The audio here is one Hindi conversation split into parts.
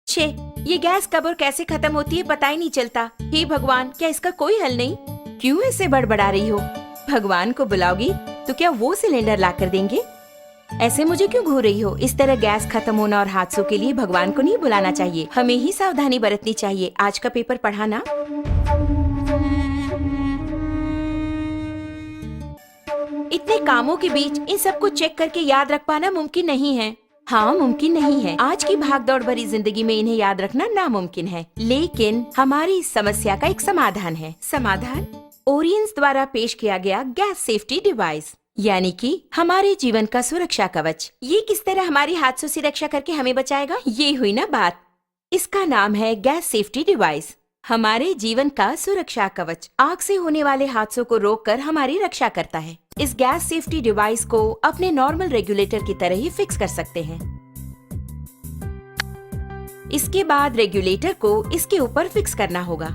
छे, ये गैस कब और कैसे खत्म होती है पता ही नहीं चलता। हे भगवान, क्या इसका कोई हल नहीं? क्यों ऐसे बड़बड़ा रही हो? भगवान को बुलाओगी तो क्या वो सिलेंडर ला कर देंगे? ऐसे मुझे क्यों घूर रही हो? इस तरह गैस खत्म होना और हादसों के लिए भगवान को नहीं बुलाना चाहिए, हमें ही सावधानी बरतनी चाहिए। आज का पेपर पढ़ा ना? इतने कामों के बीच इन सबको चेक करके याद रख पाना मुमकिन नहीं है। हाँ, मुमकिन नहीं है। आज की भागदौड़ भरी जिंदगी में इन्हें याद रखना नामुमकिन है, लेकिन हमारी इस समस्या का एक समाधान है। समाधान ओरियंस द्वारा पेश किया गया गैस सेफ्टी डिवाइस, यानी कि हमारे जीवन का सुरक्षा कवच। ये किस तरह हमारी हादसों से रक्षा करके हमें बचाएगा, ये हुई ना बात। इसका नाम है गैस सेफ्टी डिवाइस, हमारे जीवन का सुरक्षा कवच। आग से होने वाले हादसों को रोककर हमारी रक्षा करता है। इस गैस सेफ्टी डिवाइस को अपने नॉर्मल रेगुलेटर की तरह ही फिक्स कर सकते हैं। इसके बाद रेगुलेटर को इसके ऊपर फिक्स करना होगा।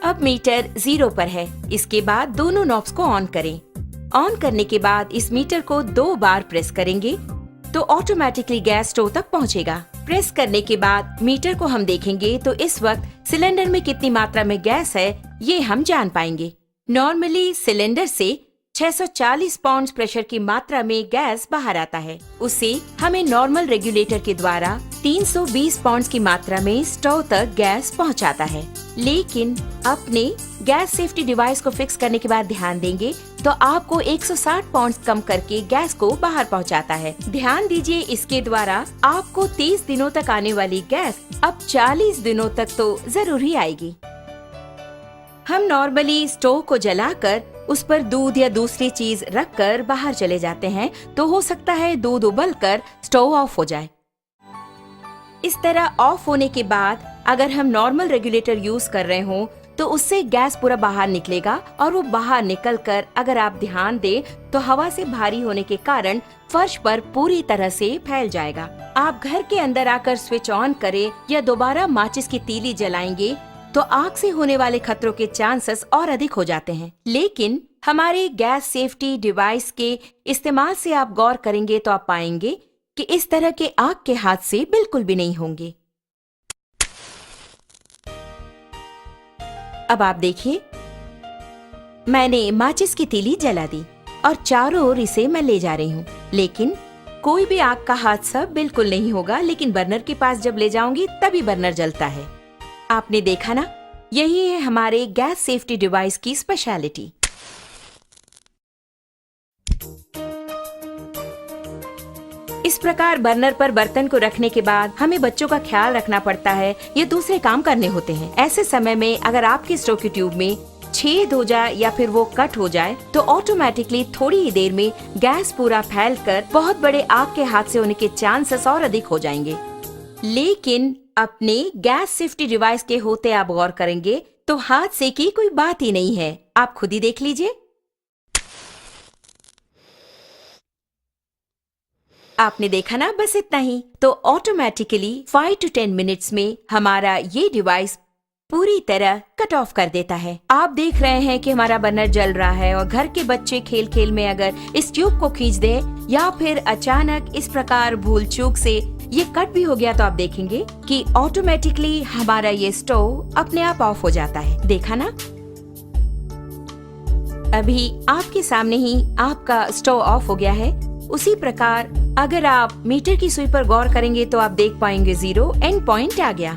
अब मीटर 0 पर है। इसके बाद दोनों नॉब्स को ऑन करें। ऑन करने के बाद इस मीटर को 2 बार प्रेस करेंगे तो ऑटोमेटिकली गैस स्टोव तक पहुंचेगा। प्रेस करने के बाद मीटर को हम देखेंगे तो इस वक्त सिलेंडर में कितनी मात्रा में गैस है ये हम जान पाएंगे। नॉर्मली सिलेंडर से 640 पाउंड प्रेशर की मात्रा में गैस बाहर आता है। उसे हमें नॉर्मल रेगुलेटर के द्वारा 320 पाउंड की मात्रा में स्टोव तक गैस पहुंचाता है। लेकिन अपने गैस सेफ्टी डिवाइस को फिक्स करने के बाद ध्यान देंगे तो आपको 160 पाउंड कम करके गैस को बाहर पहुंचाता है। ध्यान दीजिए, इसके द्वारा आपको 30 दिनों तक आने वाली गैस अब 40 दिनों तक तो जरूर ही आएगी। हम नॉर्मली स्टोव को जलाकर उस पर दूध या दूसरी चीज रखकर बाहर चले जाते हैं तो हो सकता है दूध उबलकर स्टोव ऑफ हो जाए। इस तरह ऑफ होने के बाद अगर हम नॉर्मल रेगुलेटर यूज कर रहे हों तो उससे गैस पूरा बाहर निकलेगा और वो बाहर निकलकर अगर आप ध्यान दें तो हवा से भारी होने के कारण फर्श पर पूरी तरह से फैल जाएगा। आप घर के अंदर आकर स्विच ऑन करें या दोबारा माचिस की तीली जलाएंगे तो आग से होने वाले खतरों के चांसेस और अधिक हो जाते हैं। लेकिन हमारे गैस सेफ्टी डिवाइस के इस्तेमाल से आप गौर करेंगे तो आप पाएंगे कि इस तरह के आग के हादसे बिल्कुल भी नहीं होंगे। अब आप देखिए, मैंने माचिस की तीली जला दी और चारों ओर इसे मैं ले जा रही हूँ, लेकिन कोई भी आग का हादसा बिल्कुल नहीं होगा। लेकिन बर्नर के पास जब ले जाऊंगी तभी बर्नर जलता है। आपने देखा ना, यही है हमारे गैस सेफ्टी डिवाइस की स्पेशलिटी। इस प्रकार बर्नर पर बर्तन को रखने के बाद हमें बच्चों का ख्याल रखना पड़ता है या दूसरे काम करने होते हैं। ऐसे समय में अगर आपके स्टोव की ट्यूब में छेद हो जाए या फिर वो कट हो जाए तो ऑटोमेटिकली थोड़ी ही देर में गैस पूरा फैलकर बहुत बड़े आग के हादसे होने के चांसेस और अधिक हो जाएंगे। लेकिन अपने गैस सेफ्टी डिवाइस के होते आप गौर करेंगे तो हादसे की कोई बात ही नहीं है। आप खुद ही देख लीजिए। आपने देखा ना, बस इतना ही। तो ऑटोमेटिकली 5 to 10 मिनट्स में हमारा ये डिवाइस पूरी तरह कट ऑफ कर देता है। आप देख रहे हैं कि हमारा बर्नर जल रहा है और घर के बच्चे खेल खेल में अगर इस ट्यूब को खींच दे या फिर अचानक इस प्रकार भूल चूक से ये कट भी हो गया तो आप देखेंगे कि ऑटोमेटिकली हमारा ये स्टोव अपने आप ऑफ हो जाता है। देखा ना, अभी आपके सामने ही आपका स्टोव ऑफ हो गया है। उसी प्रकार अगर आप मीटर की सुई पर गौर करेंगे तो आप देख पाएंगे 0 एंड पॉइंट आ गया।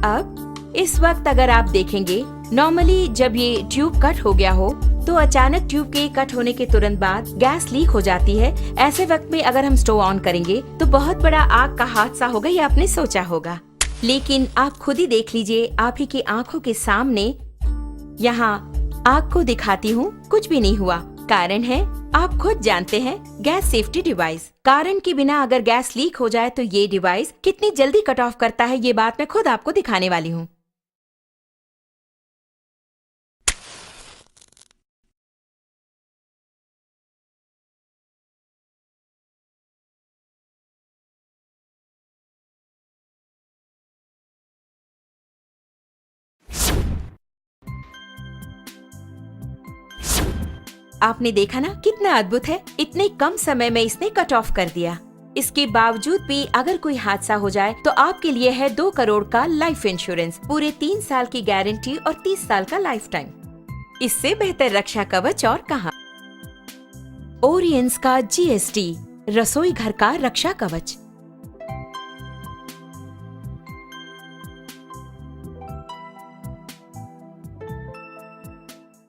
अब इस वक्त अगर आप देखेंगे, नॉर्मली जब ये ट्यूब कट हो गया हो तो अचानक ट्यूब के कट होने के तुरंत बाद गैस लीक हो जाती है। ऐसे वक्त में अगर हम स्टोव ऑन करेंगे तो बहुत बड़ा आग का हादसा होगा, ये आपने सोचा होगा। लेकिन आप खुद ही देख लीजिए, आप ही की आंखों के सामने यहाँ आग को दिखाती हूँ, कुछ भी नहीं हुआ। कारण है, आप खुद जानते हैं, गैस सेफ्टी डिवाइस। कारण के बिना अगर गैस लीक हो जाए तो ये डिवाइस कितनी जल्दी कट ऑफ करता है, ये बात मैं खुद आपको दिखाने वाली हूँ। आपने देखा ना कितना अद्भुत है, इतने कम समय में इसने कट ऑफ कर दिया। इसके बावजूद भी अगर कोई हादसा हो जाए तो आपके लिए है 2 करोड़ का लाइफ इंश्योरेंस, पूरे 3 साल की गारंटी और 30 साल का लाइफ टाइम। इससे बेहतर रक्षा कवच और कहाँ। ओरियंस का GST, रसोई घर का रक्षा कवच।